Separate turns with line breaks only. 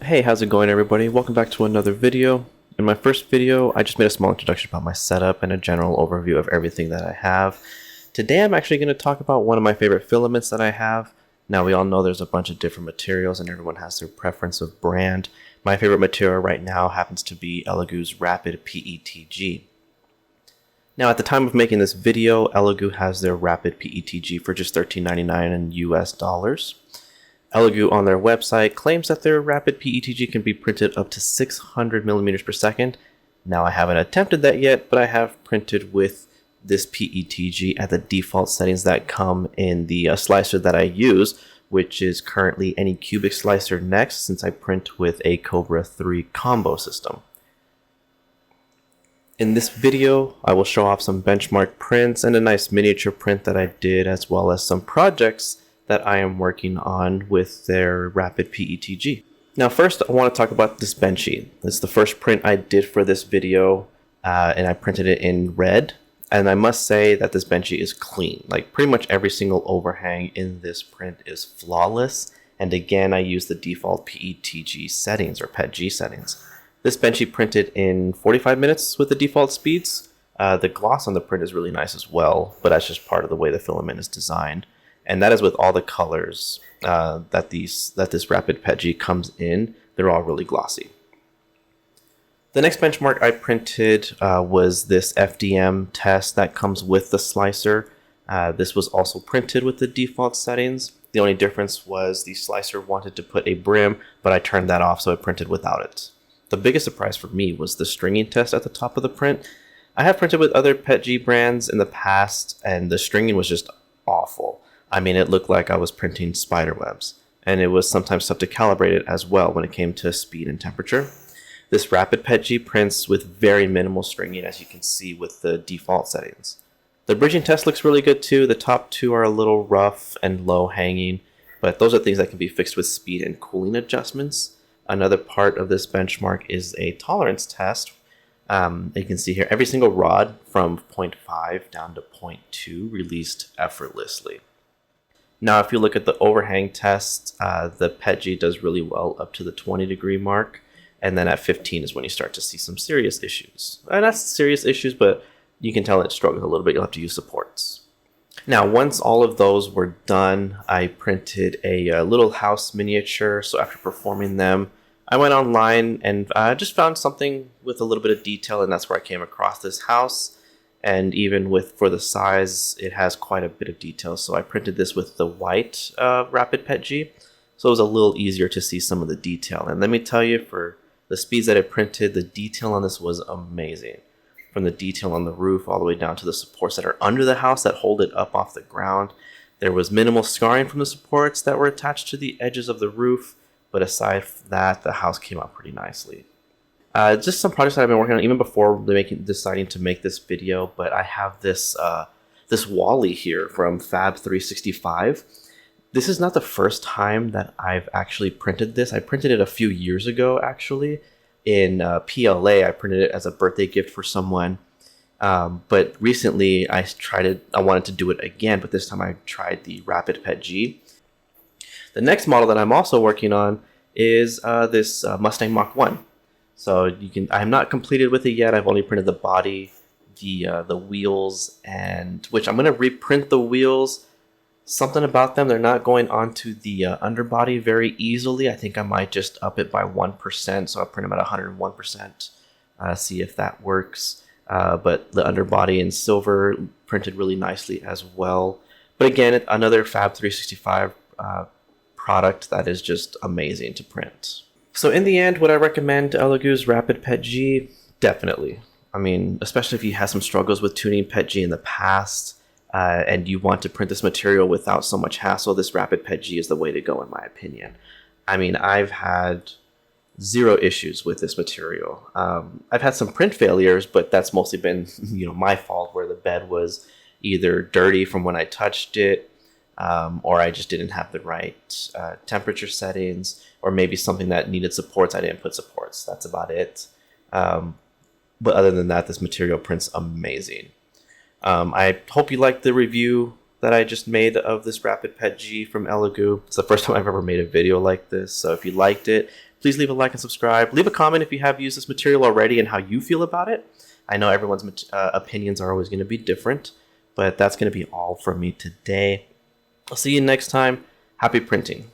Hey, how's it going everybody? Welcome back to another video. In my first video, I just made a small introduction about my setup and a general overview of everything that I have. Today I'm actually going to talk about one of my favorite filaments that I have. Now we all know there's a bunch of different materials and everyone has their preference of brand. My favorite material right now happens to be Elegoo's Rapid PETG. Now at the time of making this video, Elegoo has their Rapid PETG for just $13.99 in US dollars. Elegoo on their website claims that their Rapid PETG can be printed up to 600 millimeters per second. Now I haven't attempted that yet, but I have printed with this PETG at the default settings that come in the slicer that I use, which is currently any cubic slicer next since I print with a Cobra 3 combo system. In this video, I will show off some benchmark prints and a nice miniature print that I did, as well as some projects that I am working on with their Rapid PETG. Now first I want to talk about this bench sheet. It's the first print I did for this video and I printed it in red, and I must say that this bench sheet is clean. Like pretty much every single overhang in this print is flawless, and again I use the default PETG settings or PETG settings. This bench sheet printed in 45 minutes with the default speeds. The gloss on the print is really nice as well, but that's just part of the way the filament is designed. And that is with all the colors that this Rapid PETG comes in. They're all really glossy. The next benchmark I printed was this FDM test that comes with the slicer. This was also printed with the default settings. The only difference was the slicer wanted to put a brim, but I turned that off, so I printed without it. The biggest surprise for me was the stringing test at the top of the print. I have printed with other PETG brands in the past, and the stringing was just awful. I mean, it looked like I was printing spider webs, and it was sometimes tough to calibrate it as well when it came to speed and temperature. This Rapid PETG prints with very minimal stringing, as you can see with the default settings. The bridging test looks really good too. The top two are a little rough and low hanging, but those are things that can be fixed with speed and cooling adjustments. Another part of this benchmark is a tolerance test. You can see here every single rod from 0.5 down to 0.2 released effortlessly. Now, if you look at the overhang test, the PETG does really well up to the 20-degree mark, and then at 15 is when you start to see some serious issues. Not serious issues, but you can tell it struggles a little bit. You'll have to use supports. Now, once all of those were done, I printed a little house miniature. So after performing them, I went online and just found something with a little bit of detail, and that's where I came across this house. And even for the size, it has quite a bit of detail. So I printed this with the white Rapid PETG. So it was a little easier to see some of the detail. And let me tell you, for the speeds that I printed, the detail on this was amazing. From the detail on the roof all the way down to the supports that are under the house that hold it up off the ground. There was minimal scarring from the supports that were attached to the edges of the roof. But aside from that, the house came out pretty nicely. Just some projects that I've been working on even before deciding to make this video, but I have this this Wall-E here from Fab365. This is not the first time that I've actually printed this. I printed it a few years ago, actually. In PLA, I printed it as a birthday gift for someone. But recently, I wanted to do it again, but this time I tried the Rapid PETG. The next model that I'm also working on is this Mustang Mach 1. So I have not completed with it yet. I've only printed the body, the wheels, and which I'm going to reprint the wheels. Something about them, they're not going onto the underbody very easily. I think I might just up it by 1%, so I'll print them at 101%, see if that works. But the underbody in silver printed really nicely as well. But again, another Fab365 product that is just amazing to print. So in the end, would I recommend Elegoo's Rapid PETG? Definitely. I mean, especially if you had some struggles with tuning PETG in the past and you want to print this material without so much hassle, this Rapid PETG is the way to go in my opinion. I mean, I've had zero issues with this material. I've had some print failures, but that's mostly been my fault, where the bed was either dirty from when I touched it, or I just didn't have the right temperature settings, or maybe something that needed supports, I didn't put supports. That's about it. But other than that, this material prints amazing. I hope you liked the review that I just made of this Rapid PETG from Elegoo. It's the first time I've ever made a video like this, so if you liked it, Please leave a like and subscribe. Leave a comment if you have used this material already and how you feel about it. I know everyone's opinions are always going to be different, but that's going to be all from me today. I'll see you next time. Happy printing.